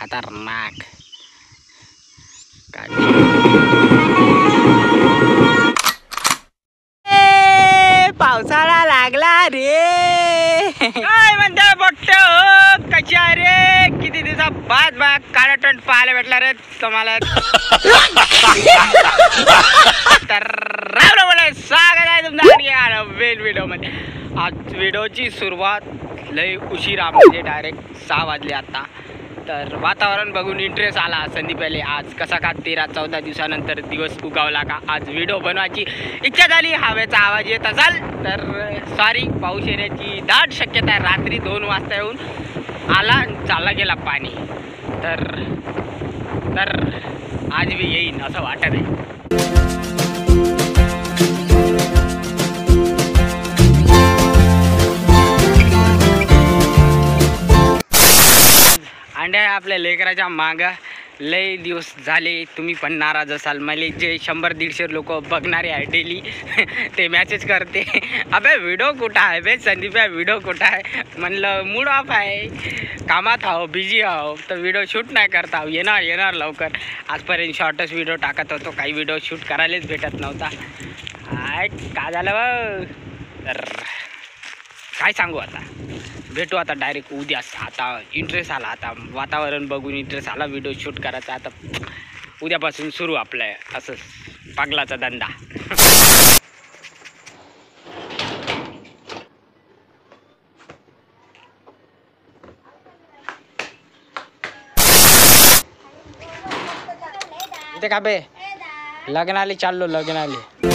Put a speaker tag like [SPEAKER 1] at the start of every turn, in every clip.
[SPEAKER 1] खतरनाक। पावसाळा लागला रे। काय म्हणते बघतो कशा रे? किती दिवसा बाद काळा टंट पाहायला भेटला रे तुम्हाला। तर स्वागत आहे तुमचं वेल व्हिडिओ मध्ये। आज व्हिडिओची सुरुवात लय उशिरा म्हणजे डायरेक्ट 6 वाजले आता। तर वातावरण बघून इंटरेस्ट आला संदीपले आज कसा का 13-14 दिवसानंतर दिवस उगवला का आज व्हिडिओ बनवायची इच्छा झाली। हवेचा आवाज येत असाल तर सॉरी, पाऊस येण्याची दाट शक्यता आहे। रात्री 2 वाजता येऊन आला चालला गेला पाणी। तर आज बी येईन असं वाटत आहे। अंड्या आपल्या लेकराच्या मागं लय दिवस झाले। तुम्ही पण नाराज असाल। मला जे 100-150 लोक बघणारे आहे डेली ते मॅसेज करते, अबे व्हिडिओ कुठं आहे बे संदीप, व्हिडिओ कुठं आहे? म्हणलं मूड ऑफ आहे, कामात आहो, बिझी आहो, तर व्हिडिओ शूट नाही करता। येणार लवकर। आजपर्यंत शॉर्टच व्हिडिओ टाकत होतो, काही व्हिडिओ शूट करायलाच भेटत नव्हता। काय झालं तर काय सांगू, आता भेटू आता डायरेक्ट उद्या। आता इंटरेस्ट आला, आता वातावरण बघून इंटरेस्ट आला व्हिडिओ शूट करायचा। आता उद्यापासून सुरू आपलं असं पागलाचा धंदा। इथे का बे लग्नाले चाललो, लग्नाले।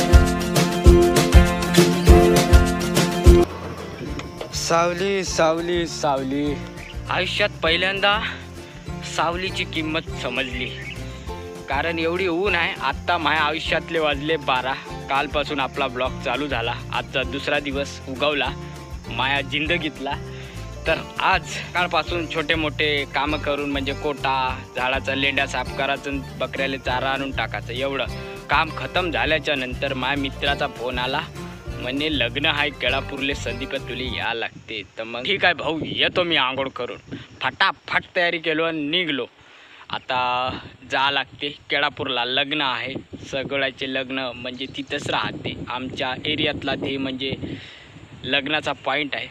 [SPEAKER 1] सावली सावली सावली, आयुष्यात पहिल्यांदा सावलीची किंमत समजली। कारण एवढी ऊन आहे। आत्ता माझ्या आयुष्यातले वाजले 12। कालपासून आपला ब्लॉग चालू झाला, आजचा दुसरा दिवस उगवला माझ्या जिंदगीतला। तर आज कालपासून छोटे मोठे कामं करून म्हणजे कोटा, झाडाचा लेंड्या साफ करायचं, बकऱ्याला चारा आणून टाकायचं, एवढं काम खतम झाल्याच्या नंतर माझ्या मित्राचा फोन आला, म्हणे लग्न आहे केळापूरले संदीप, तुला या लागते। तर मग ठीक आहे भाऊ, येतो मी आंघोळ करून। फटाफट तयारी केलो आणि निघलो। आता जा लागते केळापूरला, लग्न आहे। सगळ्याचे लग्न म्हणजे तिथंच राहते आमच्या एरियातला, ते म्हणजे लग्नाचा पॉईंट आहे।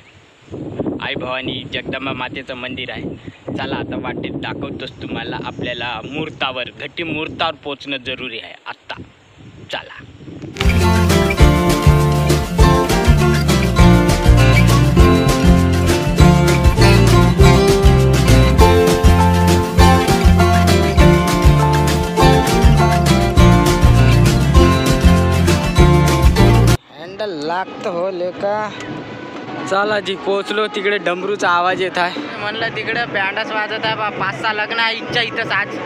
[SPEAKER 1] आई भवानी जगदंबा मातेचं मंदिर आहे। चला आता वाटेत दाखवतोच तुम्हाला। आपल्याला मुहूर्तावर, घटी मुहूर्तावर पोचणं जरुरी आहे आत्ता। चला लागतं हो लेका। चला जी पोचलो तिकडे डमरूचा आवाज येत आहे। म्हणलं तिकडे बँडच वाजत आहे बा। 5-6 लग्न आहे इथंच आज।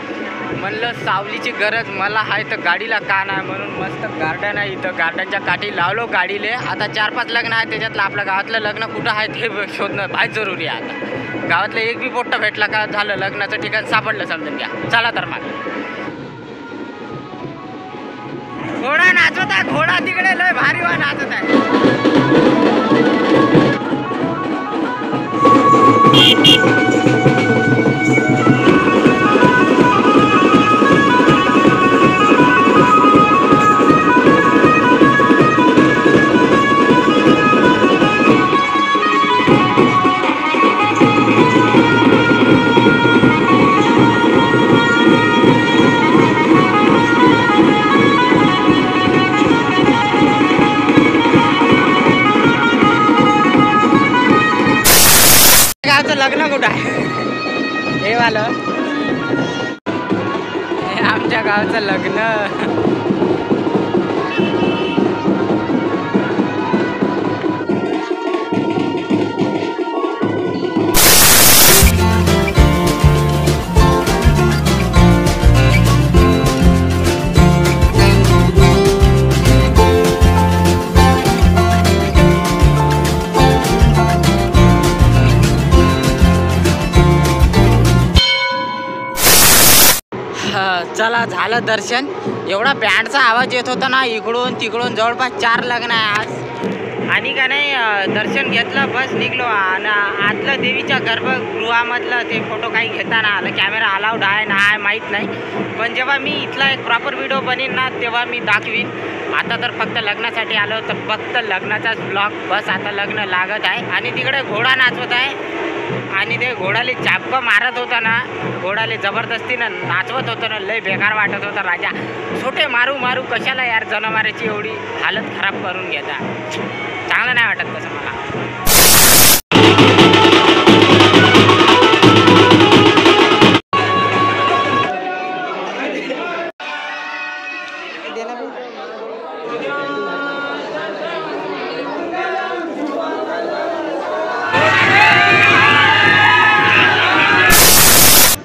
[SPEAKER 1] म्हणलं सावलीची गरज मला आहे तर गाडीला का नाही, म्हणून मस्त गार्डन आहे इथं, गार्डनच्या काठी लावलो गाडीले। आता 4-5 लग्न आहे, त्याच्यातलं आपल्या गावातलं लग्न कुठं आहे ते शोधणं भाई जरुरी आहे। आता गावातलं एक बी पोट्ट भेटला का झालं, लग्नाचं ठिकाण सापडलं समजून घ्या। चला तर मग घोडा नाचत आहे, घोडा तिकडे लय भारी वा नाचत आहे। गावचं लग्न कुठं आहे हे वालं? हे आमच्या गावचं लग्न। चला झालं दर्शन। एवढा बँडचा आवाज येत होता ना इकडून तिकडून, जवळपास 4 लग्न आहे आज। आणि का नाही दर्शन घेतलं बस निघलो. आणि आतलं देवीच्या गर्भगृहामधलं ते फोटो काही घेताना आलं. कॅमेरा अलाउड आहे ना आहे माहीत नाही, पण जेव्हा मी इथला एक प्रॉपर व्हिडिओ बनीन ना तेव्हा मी दाखवीन. आता तर फक्त लग्नासाठी आलो तर फक्त लग्नाचाच ब्लॉग. बस आता लग्न लागत आहे आणि तिकडे घोडा नाचवत आहे आणि ते घोडाले चापका मारत होता ना, घोडाले जबरदस्तीनं नाचवत होतं ना, लय बेकार वाटत होता. राजा छोटे मारू मारू कशाला यार, जनावराची एवढी हालत खराब करून घेता, चांगलं नाही वाटत तसं मला.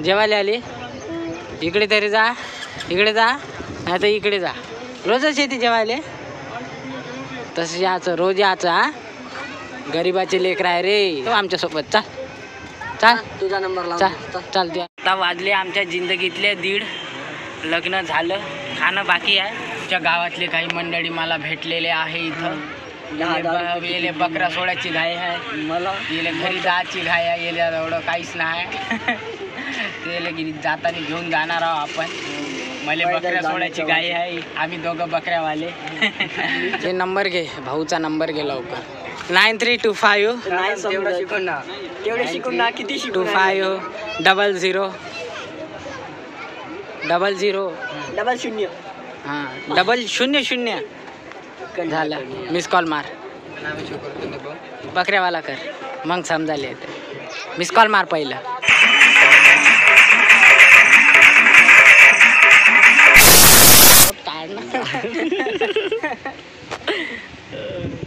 [SPEAKER 1] जेवायला आली इकडे तरी जा, इकडे जा नाही तर इकडे जा. रोजच येते जेवायला, तसं याचं रोज याचं. हा गरीबाचे लेकर आहे रे तो आमच्यासोबत. चाल चाल तुझा नंबर चालते. आता वाजले आमच्या जिंदगीतले 1:30. लग्न झालं, खाणं बाकी आहे. आमच्या गावातले काही मंडळी मला भेटलेले आहे इथं. येले बकरा सोडायची घाई आहे मला, येले घरी जायची घाई आहे, येले एवढं काहीच नाही. ते जाताना घेऊन जाणार आहोत आपण. मला बकऱ्या सोडायची गाई आहे, आम्ही दोघं बकऱ्यावाले. ते नंबर घे, भाऊचा नंबर घे लवकर. 9325 किती 25 00 00 हां 000 झालं. मिस कॉल मार, बकऱ्यावाला कर मग समजायला येते. मिस कॉल मार पहिलं.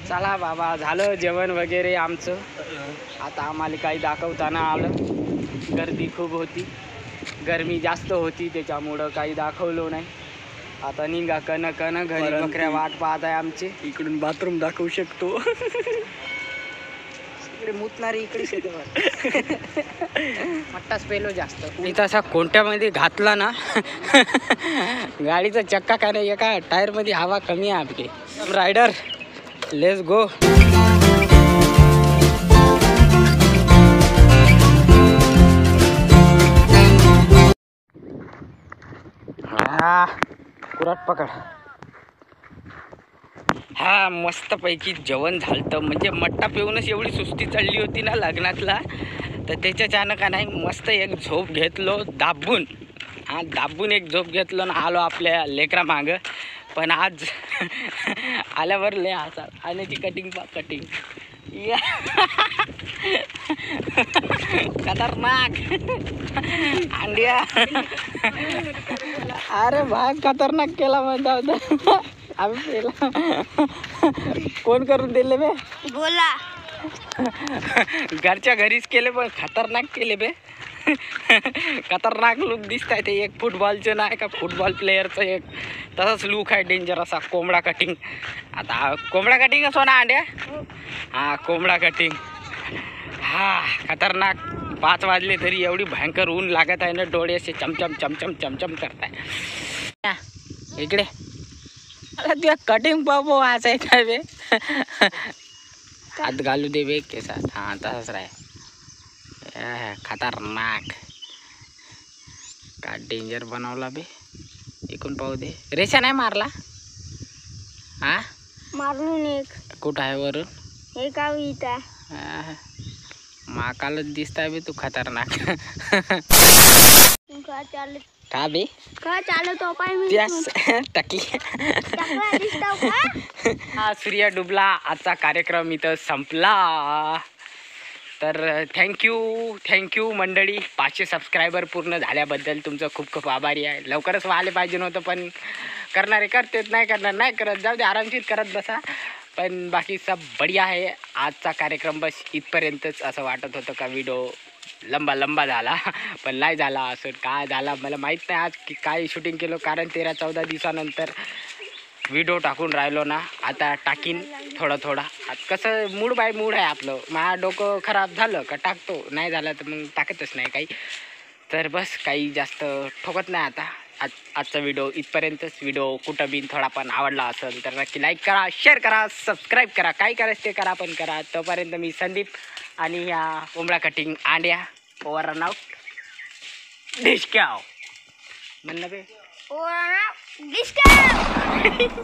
[SPEAKER 1] चला बाबा, झालं जेवण वगैरे आमचं. आता आम्हाला काही दाखवताना आलं. गर्दी खूप होती, गरमी जास्त होती, त्याच्यामुळं काही दाखवलं नाही. आता निघा कन घरी बकऱ्या वाट पाहत आहे आमची. इकडून बाथरूम दाखवू शकतो. इकडे मुतणारी इकडे मट्टाच पेलो जास्त. मी तसा कोणत्यामध्ये घातला ना गाडीचा चक्का काय नाही, एका टायरमध्ये हवा कमी आहे आपली. Rider let's go. कुराट पकड. हा मस्तपैकी जेवण झालं. म्हणजे मट्टा पिऊनच एवढी सुस्ती चढली होती ना लग्नातला, तर त्याच्याच्यानं का नाही मस्त एक झोप घेतलो दाबून. हा दाबून एक झोप घेतलो ना आलो आपल्या लेकरा मागं. पण आज आल्यावर लय हसा. आण्याची कटिंग कटिंग खतरनाक अंड्या. अरे भाग खतरनाक केला म्हणता होता आम्ही पेला. कोण करून दिले बे बोला. घरच्या घरीच केले पण खतरनाक केले बे. खतरनाक लुक दिसत आहे. ते एक फुटबॉलचं नाही का, फुटबॉल प्लेयरचं एक तसंच लुक आहे, डेंजर असा. कोंबडा कटिंग. आता कोंबडा कटिंग असो ना अंड्या. हा कोंबडा कटिंग. हा खतरनाक. 5 वाजले तरी एवढी भयंकर ऊन लागत आहे ना, डोळे असे चमचम चमचम चमचम करताय. इकडे मला तुझ्या कटिंग पाहू आज आहे काय बे. हात घालू दे बे केसात. हां तसंच राय. खतरनाक. का डेंजर बनवला बे. इकून पाहू दे. रेषा नाही मारला. हा
[SPEAKER 2] मारून एक
[SPEAKER 1] कुठं आहे वरून.
[SPEAKER 2] हे का इथं
[SPEAKER 1] माकालच दिसताय बे तू खतरनाक.
[SPEAKER 2] का चालत
[SPEAKER 1] का बे
[SPEAKER 2] का चालतो पाय मी
[SPEAKER 1] टकली.
[SPEAKER 2] दिसतो का.
[SPEAKER 1] हा सूर्य डुबला. आजचा कार्यक्रम इथं संपला. तर थँक्यू मंडळी. 500 सबस्क्रायबर पूर्ण झाल्याबद्दल तुमचं खूप खूप आभारी आहे. लवकरच व्हायला पाहिजे नव्हतं, पण करणारे करतेच, नाही करणार नाही करत. जाऊ दे, आरामशीर करत बसा. पण बाकी सब बढिया आहे. आजचा कार्यक्रम बस इथपर्यंतच. असं वाटत होतं का व्हिडिओ लंबा झाला, पण नाही झाला. असं काय झाला मला माहीत नाही आज की काय शूटिंग केलं, कारण 13-14 दिवसानंतर व्हिडिओ टाकून राहिलो ना. आता टाकीन थोडा. आता कसं मूड बाय मूड आहे आपलं. माझं डोकं खराब झालं का टाकतो, नाही झालं तर मग टाकतच नाही काही. तर बस काही जास्त ठोकत नाही आता. आजचा व्हिडिओ इथपर्यंतच. व्हिडिओ कुठं बिन थोडा पण आवडला असेल तर नक्की लाईक करा, शेअर करा, सबस्क्राईब करा. काय करायचं ते करा, पण करा. तोपर्यंत मी संदीप आणि ह्या कोंबडा कटिंग आंड्या ओव्हर रन आउट डिस्काव म्हणणं बे
[SPEAKER 2] डिस्काउंट